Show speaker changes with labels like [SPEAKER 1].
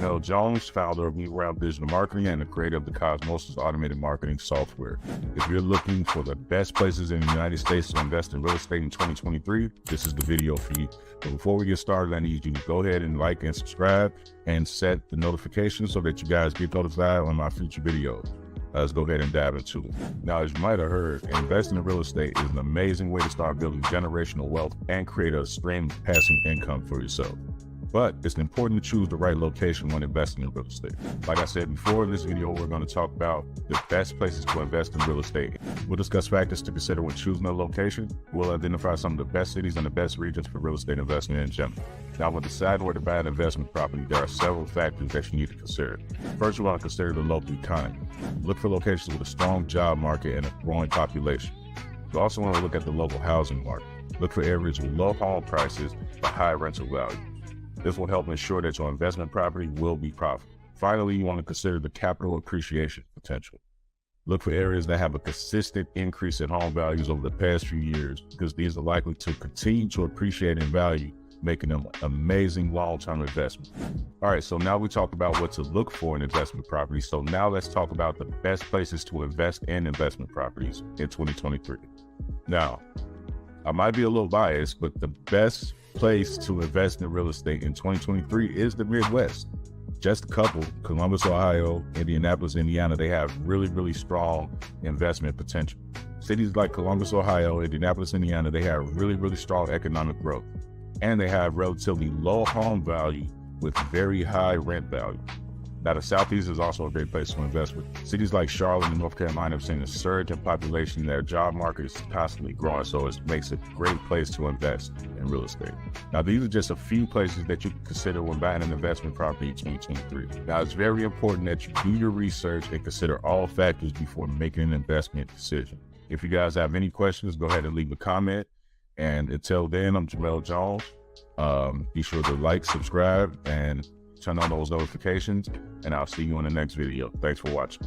[SPEAKER 1] Jamel Jones, founder of New Round Digital Marketing and the creator of the Cosmos automated marketing software. If you're looking for the best places in the United States to invest in real estate in 2023, this is the video for you. But before we get started, I need you to go ahead and like and subscribe and set the notifications so that you guys get notified on my future videos. Let's go ahead and dive into it. Now, as you might have heard, investing in real estate is an amazing way to start building generational wealth and create a stream of passive income for yourself. But it's important to choose the right location when investing in real estate. Like I said before, in this video, we're going to talk about the best places to invest in real estate. We'll discuss factors to consider when choosing a location. We'll identify some of the best cities and the best regions for real estate investment in general. Now, when deciding where to buy an investment property, there are several factors that you need to consider. First, you want to consider the local economy. Look for locations with a strong job market and a growing population. You also want to look at the local housing market. Look for areas with low home prices but high rental value. This will help ensure that your investment property will be profitable. Finally, you want to consider the capital appreciation potential. Look for areas that have a consistent increase in home values over the past few years, because these are likely to continue to appreciate in value, making them amazing long-term investment. All right, so now we talked about what to look for in investment properties. So now let's talk about the best places to invest in investment properties in 2023. Now, I might be a little biased, but the best place to invest in real estate in 2023 is the Midwest. Just a couple, Columbus, Ohio, Indianapolis, Indiana, they have really strong investment potential. Cities like Columbus, Ohio, Indianapolis, Indiana, they have really strong economic growth. And they have relatively low home value with very high rent value. Now, the Southeast is also a great place to invest with. Cities like Charlotte and North Carolina have seen a surge in population. Their job market is constantly growing, so it makes a great place to invest in real estate. Now, these are just a few places that you can consider when buying an investment property in 2023. Now, it's very important that you do your research and consider all factors before making an investment decision. If you guys have any questions, go ahead and leave a comment. And until then, I'm Jamel Jones. Be sure to like, subscribe, and turn on those notifications, and I'll see you in the next video. Thanks for watching.